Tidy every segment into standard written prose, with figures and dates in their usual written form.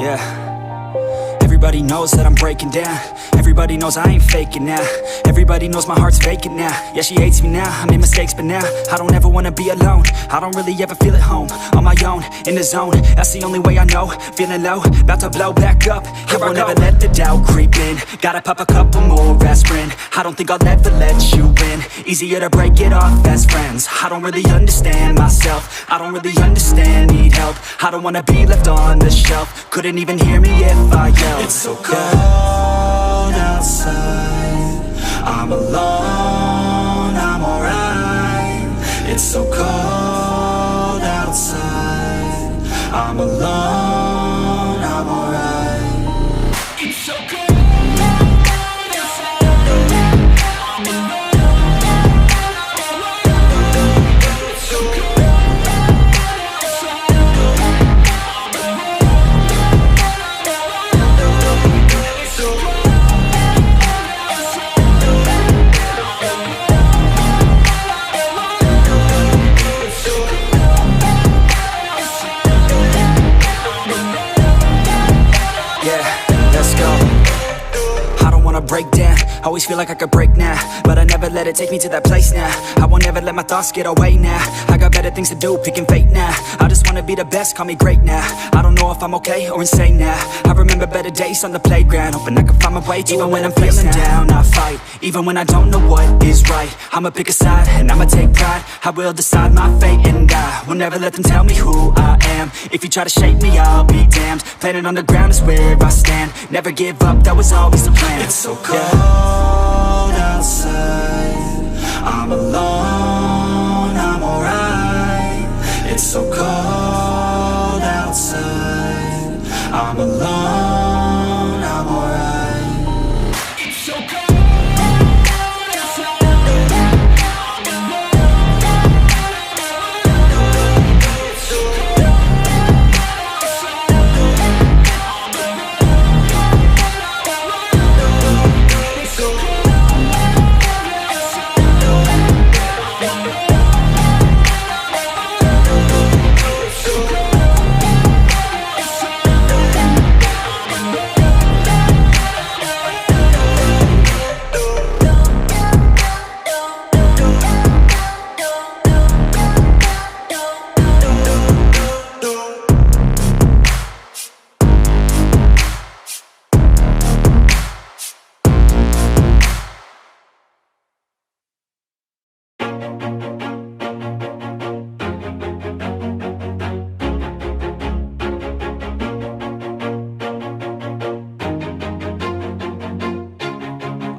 Yeah. Everybody knows that I'm breaking down. Everybody knows I ain't faking now. Everybody knows my heart's vacant now. Yeah, she hates me now, I made mistakes but now I don't ever wanna be alone. I don't really ever feel at home. On my own, in the zone, that's the only way I know. Feeling low, about to blow back up. Here I never let the doubt creep in. Gotta pop a couple more aspirin. I don't think I'll ever let you in. Easier to break it off best friends. I don't really understand myself. I don't really understand, need help. I don't wanna be left on the shelf. Couldn't even hear me if I yelled. It's so cold outside. I'm alone, I'm alright. It's so cold outside. I'm alone, I'm alright. It's so cold. Break down, always feel like I could break now, but I never let it take me to that place now. I won't ever let my thoughts get away now. I got better things to do, picking fate now. I just wanna be the best, call me great now. I don't know if I'm okay or insane now. I remember better days on the playground, hoping I can find my way to even when I'm feeling down, I fight, even when I don't know what is right. I'ma pick a side, and I'ma take pride. I will decide my fate, and I will never let them tell me who I am. If you try to shape me, I'll be damned. Planet on the ground is where I stand. Never give up, that was always the plan. It's so cold outside. I'm alone, I'm alright. It's so cold outside. I'm alone, I'm alright. It's so cold.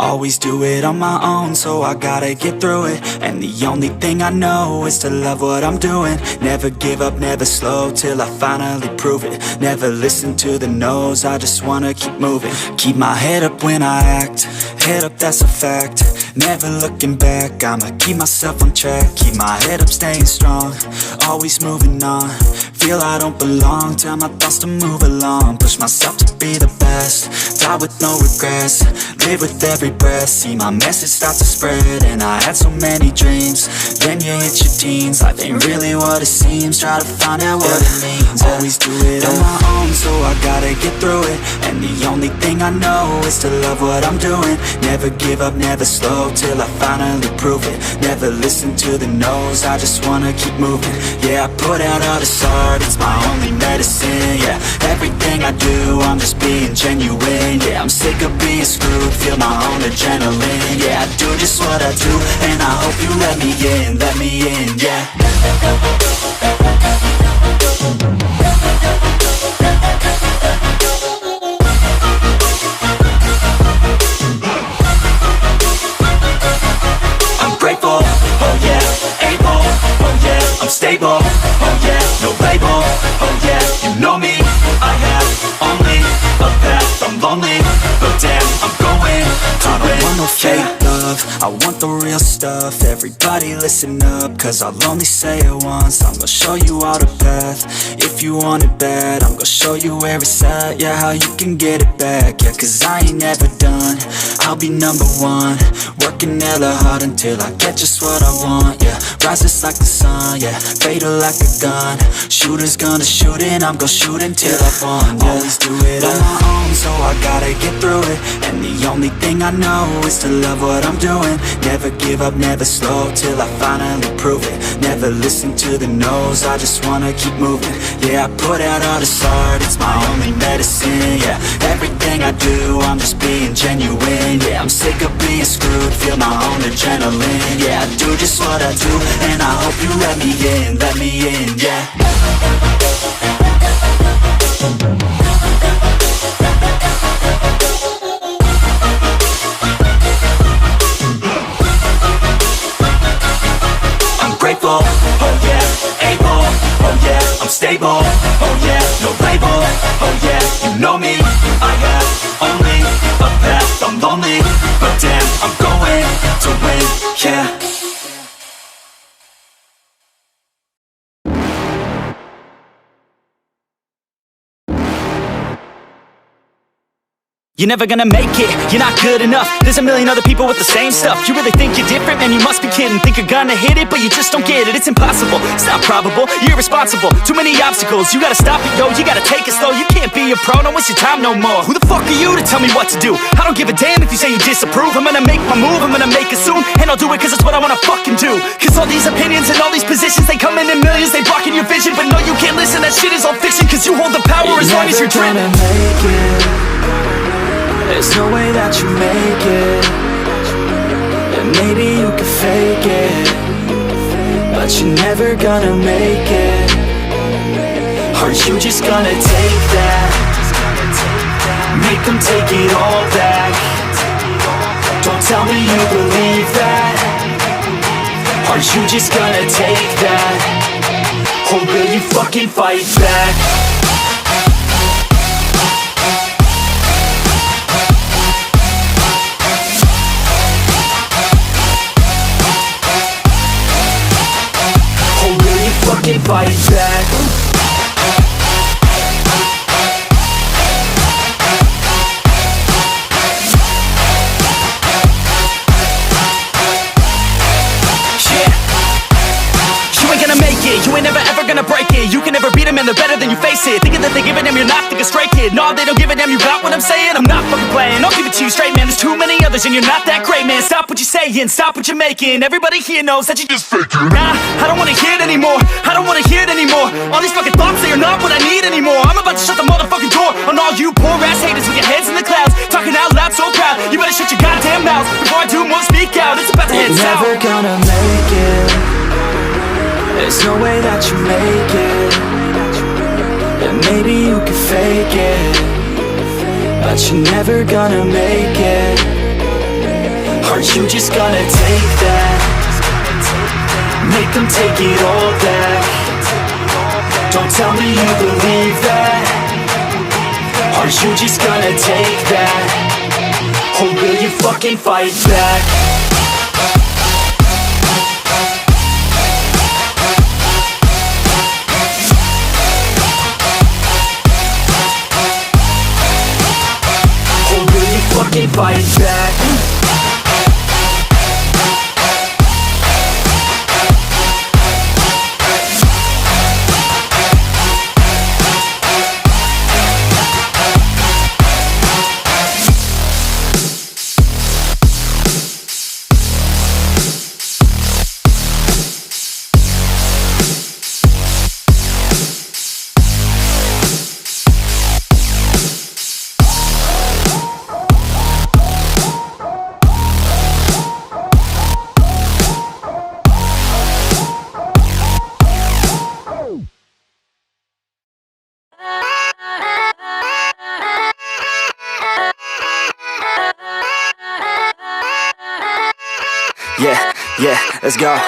Always do it on my own, so I gotta get through it. And the only thing I know is to love what I'm doing. Never give up, never slow, till I finally prove it. Never listen to the no's, I just wanna keep moving. Keep my head up when I act, head up, that's a fact. Never looking back, I'ma keep myself on track. Keep my head up, staying strong, always moving on. Feel I don't belong, tell my thoughts to move along. Push myself to be the best, die with no regrets. Live with every breath, see my message start to spread. And I had so many dreams, then you hit your teens. Life ain't really what it seems, try to find out what it means. Always do it on my own, so I gotta get through it. And the only thing I know is to love what I'm doing. Never give up, never slow, till I finally prove it. Never listen to the no's, I just wanna keep moving. Yeah, I put out all this art, it's my only medicine. Yeah, everything I do, I'm just being genuine. Yeah, I'm sick of being screwed, feel my own adrenaline. Yeah, I do just what I do, and I hope you let me in, yeah. I'm grateful, oh yeah, able, oh yeah, I'm stable, oh yeah, no label, oh yeah, you know me, I have only a path, I'm lonely, but damn, I'm going to win. I don't want no fake love, I want the real real stuff. Everybody listen up, cause I'll only say it once. I'm gonna show you all the path. If you want it bad, I'm gonna show you where it's at. Yeah, how you can get it back. Yeah, cause I ain't never done. I'll be number one, working hella hard until I get just what I want. Yeah, rises like the sun, yeah, fatal like a gun. Shooter's gonna shoot and I'm gonna shoot until I won. Yeah, always do it on my own, so I gotta get through it. And the only thing I know is to love what I'm doing. Never give up, never slow, till I finally prove it. Never listen to the no's, I just wanna keep moving. Yeah, I put out all this art, it's my only medicine. Yeah, everything I do, I'm just being genuine. Yeah, I'm sick of being screwed, feel my own adrenaline. Yeah, I do just what I do, and I hope you let me in, yeah. Grateful, oh yeah, able, oh yeah, I'm stable, oh yeah, no label, oh yeah, you know me, I have only a path, I'm lonely, but damn, I'm going to win, yeah. You're never gonna make it, you're not good enough. There's a million other people with the same stuff. You really think you're different? Man, you must be kidding. Think you're gonna hit it, but you just don't get it. It's impossible, it's not probable, you're irresponsible. Too many obstacles, you gotta stop it, yo. You gotta take it slow, you can't be a pro. Don't waste your time no more. Who the fuck are you to tell me what to do? I don't give a damn if you say you disapprove. I'm gonna make my move, I'm gonna make it soon. And I'll do it cause it's what I wanna fucking do. Cause all these opinions and all these positions, they come in millions, they blocking your vision. But no, you can't listen, that shit is all fiction. Cause you hold the power as long as you're dreaming. Make it. There's no way that you make it. And maybe you can fake it, but you're never gonna make it. Are you just gonna take that? Make them take it all back. Don't tell me you believe that. Are you just gonna take that? Or will you fucking fight back? Fucking fight back. You ain't gonna make it, you ain't never ever gonna break it. You can never beat them and they're better than you face it. Thinking that they give a damn, you're not thinking straight, kid. No, they don't give a damn, you got what I'm saying? I'm not fucking playing, I'll give it to you straight, man. There's too many others and you're not that great, man. Stop what you're saying, stop what you're making. Everybody here knows that you just faking. Nah, I don't wanna hear it anymore, I don't wanna hear it anymore. All these fucking thoughts, they are not what I need anymore. I'm about to shut the motherfucking door on all you poor ass haters with your heads in the clouds, talking out loud so proud. You better shut your goddamn mouth before I do more, speak out. It's about to head south. You're never gonna make it. There's no way that you make it. And maybe you can fake it, but you're never gonna make it. Are you just gonna take that? Make them take it all back. Don't tell me you believe that. Are you just gonna take that? Or will you fucking fight back? Fucking fight back. Yeah, let's go.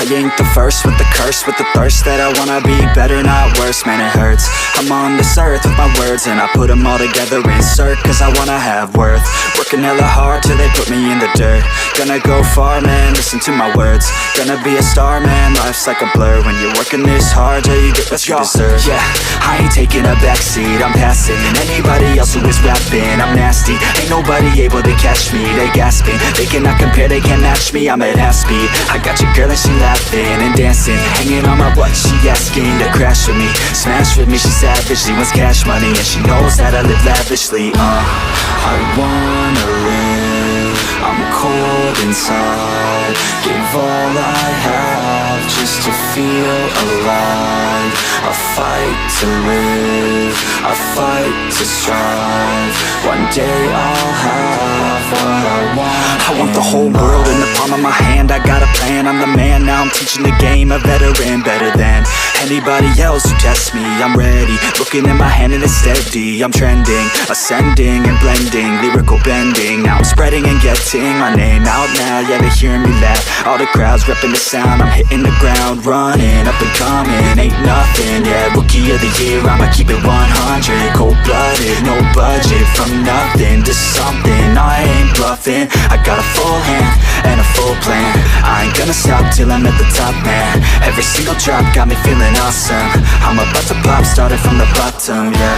I ain't the first with the curse, with the thirst that I wanna be better, not worse, man it hurts. I'm on this earth with my words and I put them all together, insert, cause I wanna have worth. Working hella hard till they put me in the dirt. Gonna go far, man, listen to my words. Gonna be a star, man, life's like a blur. When you're working this hard, yeah, you get what you deserve. Yeah, I ain't taking a backseat, I'm passing anybody else who is rapping. I'm nasty, ain't nobody able to catch me. They gasping, they cannot compare, they can't match me. I'm at half speed, I got your girl and she laughing and dancing, hanging on my butt, she asking to crash with me, smash with me. She savage, she wants cash money and she knows that I live lavishly. I wanna live, I'm cold inside. Give all I have just to feel alive. I fight to live, I fight to strive. One day I'll have what I want. I want the whole world in the palm of my hand. I got a plan, I'm the man. Now I'm teaching the game, a veteran, better than anybody else who tests me. I'm ready, looking in my hand and it's steady. I'm trending, ascending and blending, lyrical bending. Now I'm spreading and getting my name out now. Yeah, they hearing me laugh, all the crowds repping the sound. I'm hitting the ground running, up and coming, ain't nothing. Yeah, rookie of the year, I'ma keep it 100. Cold-blooded, no budget, from nothing to something. I ain't bluffing, I got a full hand and a full plan. I ain't gonna stop till I'm at the top, man. Every single drop got me feeling awesome. I'm about to pop, started from the bottom, yeah.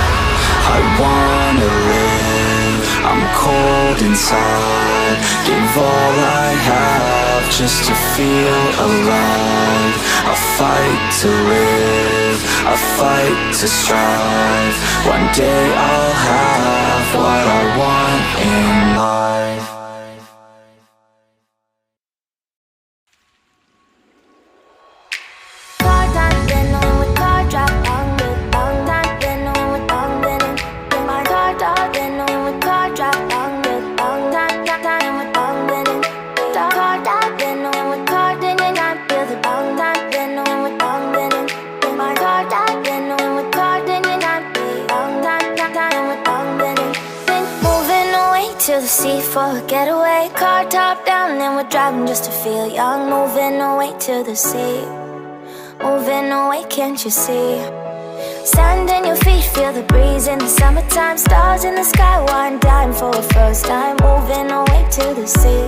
I wanna live, I'm cold inside. Give all I have just to feel alive. I fight to live, I fight to strive. One day I'll have what I want in life. To the sea for a getaway, car top down and we're driving just to feel young. Moving away to the sea, moving away, can't you see? Sand in your feet, feel the breeze in the summertime. Stars in the sky, one dime for a first time. Moving away to the sea,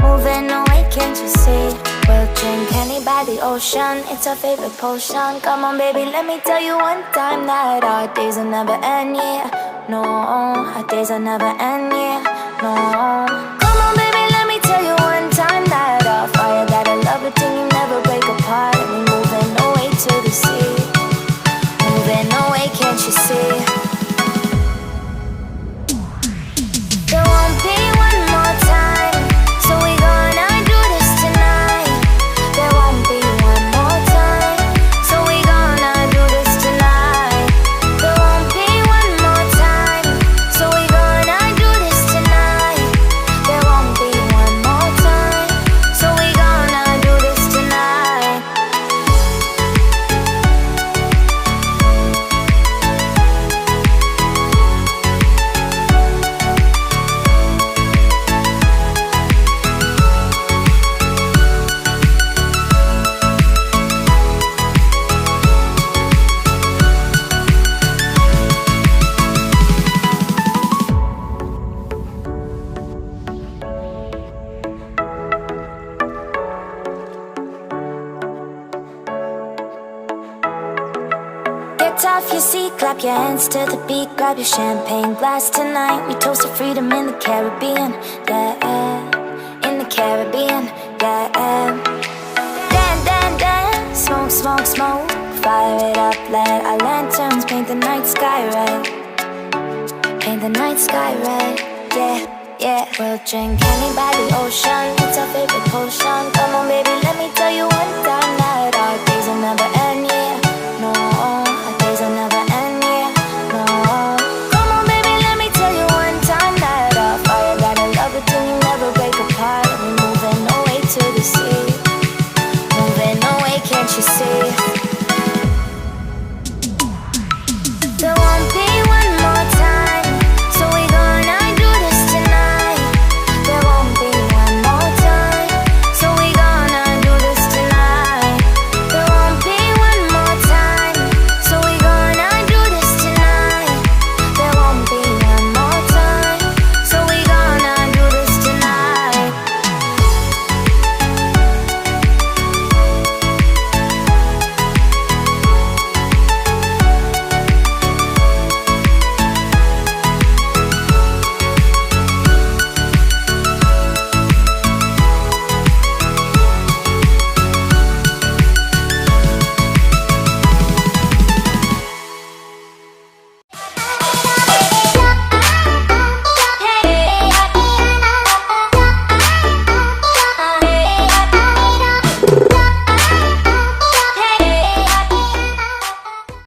moving away, can't you see? We'll drink honey by the ocean, it's our favorite potion. Come on baby, let me tell you one time that our days will never end, yeah. No, our days will never end, yeah. No. Come on baby, let me tell you one time that our fire got a love routine, you never break apart. And we moving away to the sea, moving away, can't you see? There won't be one more time, so we gonna do this tonight. There won't be one more time, so we gonna do this tonight. There won't be one more time, so we gonna do this tonight. There won't be one more time, so we gonna do this tonight. Get off your seat, clap your hands to the beat. Grab your champagne glass tonight. We toast to freedom in the Caribbean, yeah. In the Caribbean, yeah. Dance, dance, dance, smoke, smoke, smoke. Fire it up, let our lanterns paint the night sky red. Paint the night sky red, yeah, yeah. We'll drink honey by the ocean, it's our favorite potion. Come on baby, let me tell you one time that our days will never end.